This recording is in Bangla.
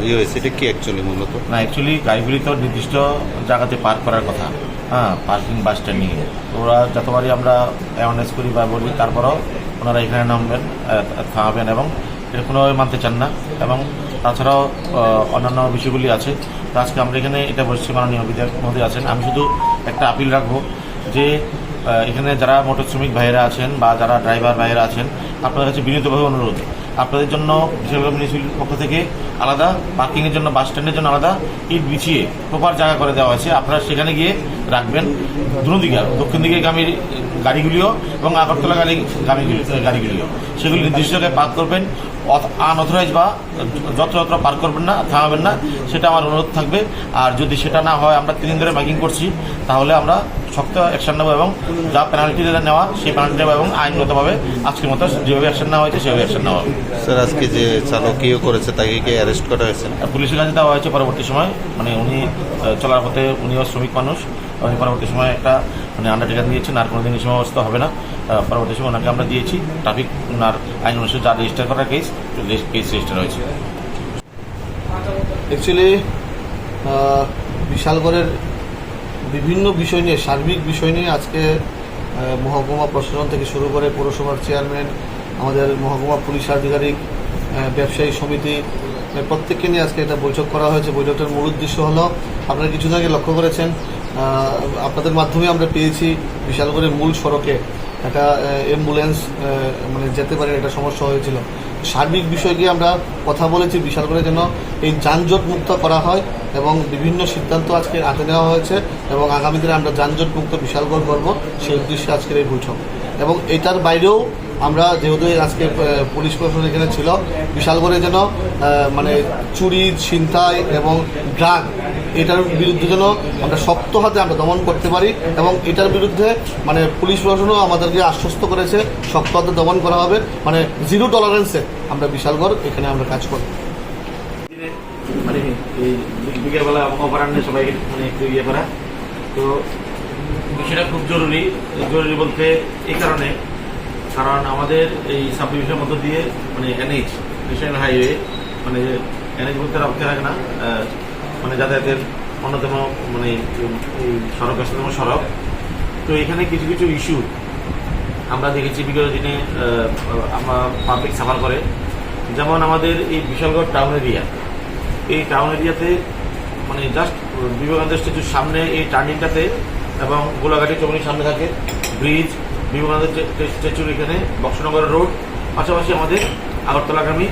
ইয়ে হয়েছে, এটা কি অ্যাকচুয়ালি মূলত? না, অ্যাকচুয়ালি গাড়িগুলি তো নির্দিষ্ট জায়গাতে পার্ক করার কথা, হ্যাঁ, পার্কিং বাস স্ট্যান্ডিং। ওরা যতবারই আমরা অ্যাওয়ারনেস করি বা বলি, তারপরেও ওনারা এখানে নামবেন, থামাবেন এবং এটা কোনোভাবে মানতে চান না। এবং তাছাড়াও অন্যান্য বিষয়গুলি আছে। তো আজকে আমরা এখানে এটা বসছি, মাননীয় বিধায়ক মহোদয় আছেন। আমি শুধু একটা আপিল রাখবো যে এখানে যারা মোটর শ্রমিক ভাইয়েরা আছেন বা যারা ড্রাইভার ভাইয়েরা আছেন, আপনাদের কাছে বিনীতভাবে অনুরোধ, আপনাদের জন্য বিশালগড় মিউনিসিপ্যালিটির পক্ষ থেকে আলাদা পার্কিংয়ের জন্য, বাস স্ট্যান্ডের জন্য আলাদা ইট বিছিয়ে প্রপার জায়গা করে দেওয়া হয়েছে। আপনারা সেখানে গিয়ে রাখবেন। দুদিকে, দক্ষিণ দিকে গামী গাড়িগুলিও এবং আগরতলা গাড়িগুলিও, সেগুলি নির্দিষ্ট জায়গায় পার্ক করবেন। আনঅথরাইজ বা যত্র পার্ক করবেন না, থামাবেন না, সেটা আমার অনুরোধ থাকবে। আর যদি সেটা না হয়, আমরা 3 দিন ধরে মাইকিং করছি, তাহলে আমরা শক্ত অ্যাকশন নেব এবং যা পেনাল্টি নেওয়া সেই পেনাল্টি নেব এবং আইনগতভাবে আজকের মতো যেভাবে অ্যাকশন নেওয়া হয়েছে সেভাবে অ্যাকশন নেওয়া হবে। স্যার, আজকে যে চালকীয় করেছে তাকে কি অ্যারেস্ট করা হয়েছে? পুলিশের কাছে দেওয়া হয়েছে পরবর্তী সময়, মানে উনি চলার পথে, উনিও শ্রমিক মানুষ, উনি পরবর্তী সময় একটা আন্ডারটেকার দিয়েছেন, আর কোনোদিন এই সময় অবস্থা হবে না। পরবর্তী সময় ওনাকে আমরা দিয়েছি। ট্রাফিক ওনার আইন অনুসারে যা রেজিস্টার করার কেস রেজিস্টার হয়েছে। অ্যাকচুয়ালি বিশালগড়ের বিভিন্ন বিষয় নিয়ে, সার্বিক বিষয় নিয়ে আজকে মহকুমা প্রশাসন থেকে শুরু করে পৌরসভার চেয়ারম্যান, আমাদের মহকুমা পুলিশ আধিকারিক, ব্যবসায়ী সমিতি, প্রত্যেককে নিয়ে আজকে একটা বৈঠক করা হয়েছে। বৈঠকটার মূল উদ্দেশ্য হলো, আপনারা কিছুদিন আগে লক্ষ্য করেছেন, আপনাদের মাধ্যমে আমরা পেয়েছি বিশালগড়ের মূল সড়কে একটা অ্যাম্বুলেন্স যেতে পারে, একটা সমস্যা হয়েছিল। সার্বিক বিষয় নিয়ে আমরা কথা বলেছি, বিশালগড়ে যেন এই যানজট মুক্ত করা হয় এবং বিভিন্ন সিদ্ধান্ত আজকে হাতে নেওয়া হয়েছে এবং আগামী দিনে আমরা যানজট মুক্ত বিশালগড় করব, সেই উদ্দেশ্যে আজকের এই বৈঠক। এবং এটার বাইরেও আমরা যেহেতু আজকে পুলিশ প্রশাসন এখানে ছিল, বিশালগড়ে যেন চুরি, ছিনতাই এবং ড্রাগ, এটার বিরুদ্ধে যেন আমরা শক্ত হাতে আমরা দমন করতে পারি এবং এটার বিরুদ্ধে পুলিশ প্রশাসনও আমাদেরকে আশ্বস্ত করেছে, শক্ত হাতে দমন করা হবে, জিরো টলারেন্সে আমরা বিশালগড় এখানে আমরা কাজ করব। এই বিকেলবেলা অপরাহ্নে সবাই একটু ইয়ে করা, তো বিষয়টা খুব জরুরি বলতে এই কারণে, কারণ আমাদের এই সাব ডিভিশনের মধ্য দিয়ে এনএইচ, ন্যাশনাল হাইওয়ে, এনএইচ বলতে রক্ষে থাকে না, যাতায়াতের অন্যতম এই সড়ক, ব্যস্ততম সড়ক। তো এখানে কিছু কিছু ইস্যু আমরা দেখেছি বিগত দিনে আমরা পাবলিক সাফার করে। যেমন আমাদের এই বিশালগড় টাউন এরিয়া, এই টাউন এরিয়াতে জাস্ট বিবেকানন্দ স্ট্যাচুর সামনে এই টার্নিংটাতে এবং গোলাঘাটি চৌমনির সামনে থাকে ব্রিজ, বিবেকানন্দ স্ট্যাচুর এখানে বক্সনগর রোড, পাশাপাশি আমাদের আগরতলাগামী